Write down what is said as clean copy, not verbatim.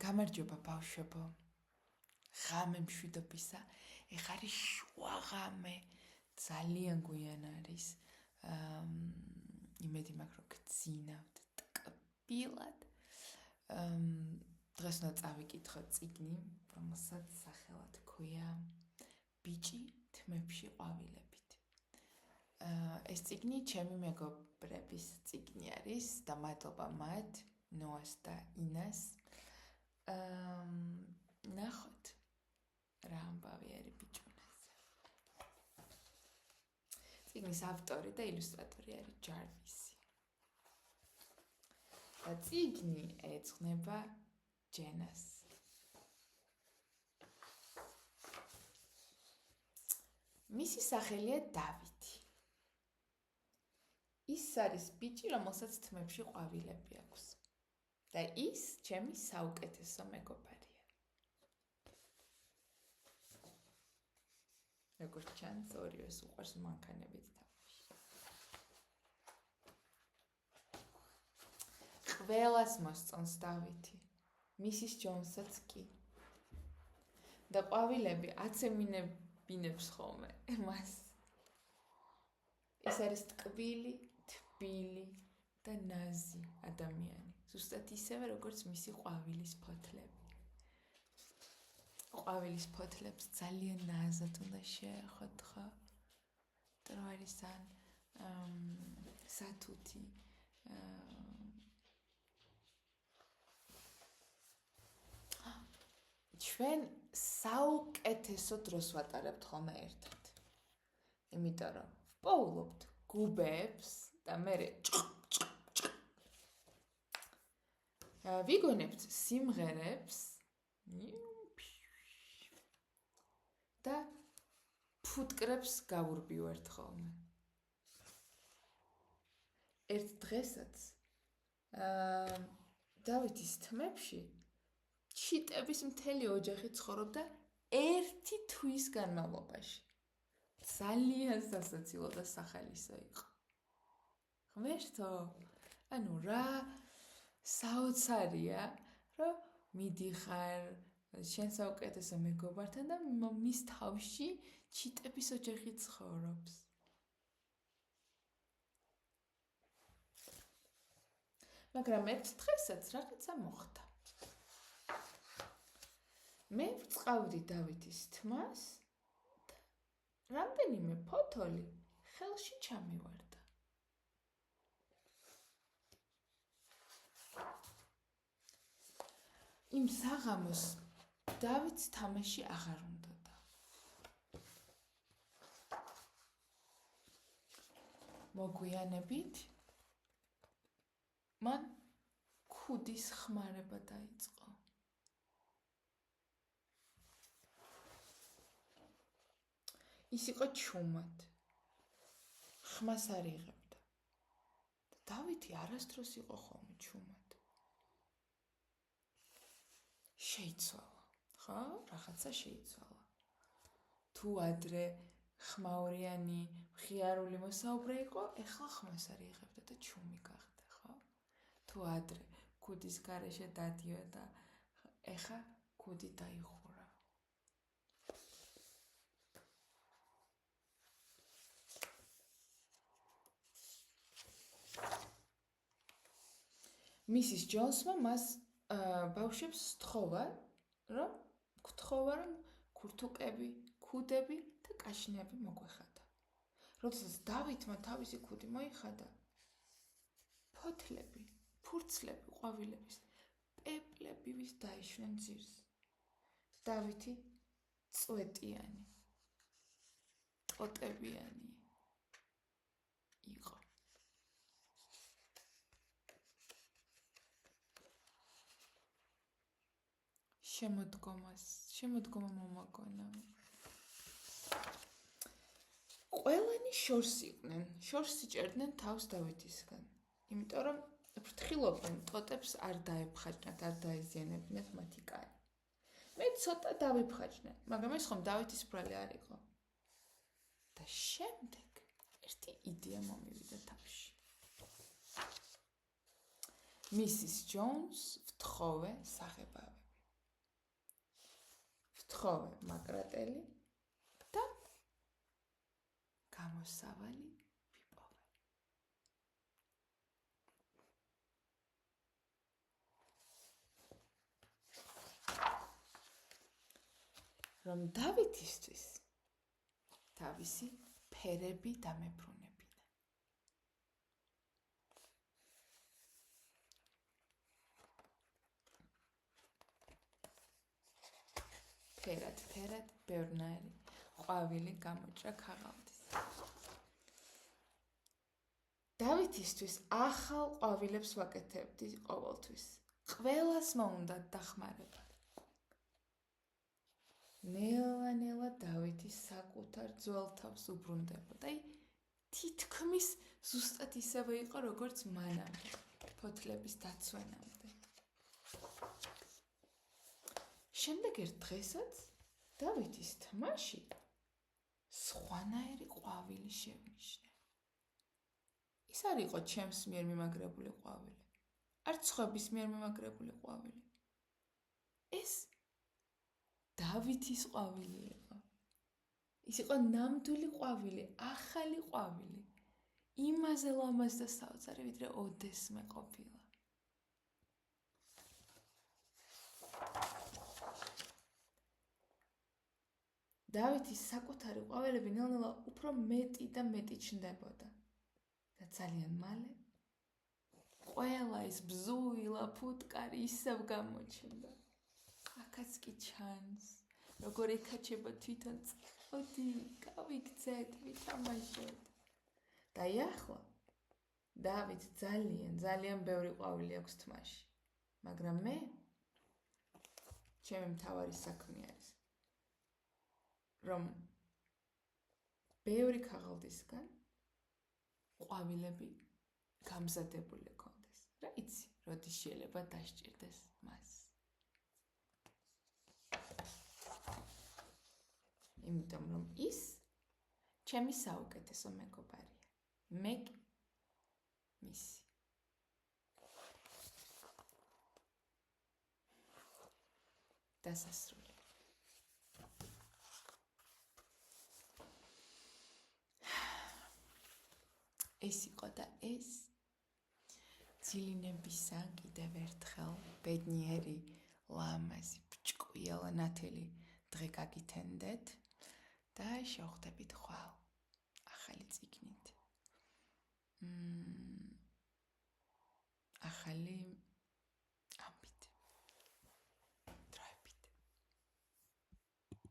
გამარჯობა ბავშვებო. ღამე მშვიდობისა. ეხ არის შუა ღამე. ძალიან გვიან არის. იმედი მაქვს რომ გძინავთ ტკბილად. დღეს უნდა წავიკითხო წიგნი, რომელსაც სახელად ჰქვია ბიჭი თმებში ყვავილებით. ეს წიგნი ჩემი მეგობრების წიგნი არის და მადლობა მათ, ნოას და ინას. ნახოთ რა ამბავი არის ბიჭუნაზე. წიგნის ავტორი და ილუსტრატორი არის ჯარვისი. და წიგნი ეძღვნება ჯენას. მისი სახელია დავითი. ის არის ბიჭი, რომელსაც თმებში ყვავილები აქვს. და ის ჩემი საუკეთესო მეგობარია. როგორც ჩანს, ორივეს უყვარს მანქანებით თამაში. ყველას მოსწონს დავითი, მისის ჯონსაც კი. და ყვავილები აცემინებინებს ხოლმე მას. ის არის ტკბილი, თბილი და ნაზი ადამიანი. ზუსტად ისევე, როგორც მისი ყვავილის ფოთლები. ყვავილის ფოთლებს ძალიან ნაზად უნდა შეეხოთ, ხო? თუ არის ან სათუთი, ჩვენ საუკეთესო დროს ვატარებთ ხოლმე ერთად. იმიტომ რომ ვპოულობთ გუბებს და მერე ვიგონებთ სიმღერებს და ფუტკრებს გავურბივართ ხოლმე. ერთ დღესაც დავითის თმებში ჩიტების მთელი ოჯახი ცხოვრობდა ერთი თვის განმავლობაში. ძალიან სასაცილო და სახალისო იყო. ღმერთო, ანუ რა საოცარია, რომ მიდიხარ შენ საუკეთესო მეგობართან და მის თავში ჩიტების ოჯახი ცხოვრობს. მაგრამ ერთ დღესაც რაღაცა მოხდა. მე ვწყავდი დავითის თმას და რამდენიმე ფოთოლი ხელში ჩამივარდა. იმ საღამოს დავითს თამაში აღარ უნდოდა. მოგვიანებით მან ქუდის ხმარება დაიწყო. ის იყო ჩუმად. ხმას არ იღებდა. და დავითი არასდროს იყო ხოლმე ჩუმად. შეიცვალა, ხო? რაღაცა შეიცვალა. თუ ადრე ხმაურიანი, მხიარული მოსაუბრე იყო, ეხლა ხმას არ იღებდა და ჩუმი გახდა, ხო? თუ ადრე ქუდის გარეშე დადიოდა, ეხლა ქუდი დაიხურა. მისის ჯონსმა მას ბავშვებს სთხოვა, რომ ქურთუკები, ქუდები და კაშნიები მოგვეხადა. როდესაც დავითმა თავისი ქუდი მოიხადა, ფოთლები, ფურცლები ყვავილების პეპლები ვის დაიშვნენ ძირს. დავითი წვეტიანი, ტოტებიანი იყო. შემოდგომა მომაგონა. ყველანი შორს იყვნენ, შორს იჭერდნენ თავს დავითისგან. იმიტომ რომ ფრთხილობდნენ ტოტებს არ დაეფხაჭნათ, არ დაეზიანებინათ მათი კანი. მე ცოტა დავიფხაჭნე, მაგრამ ეს ხომ დავითის ბრალი არ იყო. და შემდეგ ერთი იდეა მომივიდა თავში. მისის ჯონს ვთხოვე საღებავებით. ვთხოვე მაკრატელი და გამოსავალი ვიპოვე. რომ დავითისთვის თავისი ფერები დამებრუნებინა. ფერად ბევრნაირი ყვავილი გამოჭრა ქაღალდის. დავითისთვის ახალ ყვავილებს ვაკეთებდი ყოველთვის. ყველას მოუნდა დახმარება. ნელა დავითი საკუთარ ძველ თავს უბრუნდებოდა. თითქმის ზუსტად ისევე იყო, როგორც მანამდე, ფოთლების დაცვენამდე. შემდეგ ერთ დღესაც დავითის თმაში სხვანაირი ყვავილი შევნიშნა. ის არ იყო ჩემს მიერ მიმაგრებული ყვავილი, არც სხვების მიერ მიმაგრებული ყვავილი. ეს დავითის ყვავილი იყო. ის იყო ნამდვილი ყვავილი, ახალი ყვავილი. იმაზე ლამაზ და საოცარი, ვიდრე ოდესმე ყოფილა. დავითის საკუთარი ყვავილები ნელ-ნელა უფრო მეტი და მეტი ჩნდებოდა. და ძალიან მალე ყველა ის ბზუილა ფუტკარი ისევ გამოჩნდა. აქაც კი ჩანს, როგორ ეკაჩება თვითონ წოდი, გავიქცეთ, ვითამაშოთ. და ახლა დავით ძალიან ბევრი ყვავილი აქვს თმაში. მაგრამ მე ჩემი მთავარი საქმე არის, რომ ბევრი ქაღალდისგან ყვავილები გამზადებული კონდეს. რა იცი, როდის შეიძლება დასჭირდეს მას. იმიტომ რომ ის ჩემი საუკეთესო მეგობარია. მე მისი. დასასრული. ეს იყო და ეს ძილინებისა კიდევ ერთხელ ბედნიერი, ლამაზი, ბრჭყვიალა ნათელი დღე გაგითენდეთ და შევხვდებით ხვალ ახალი წიგნით. ახალი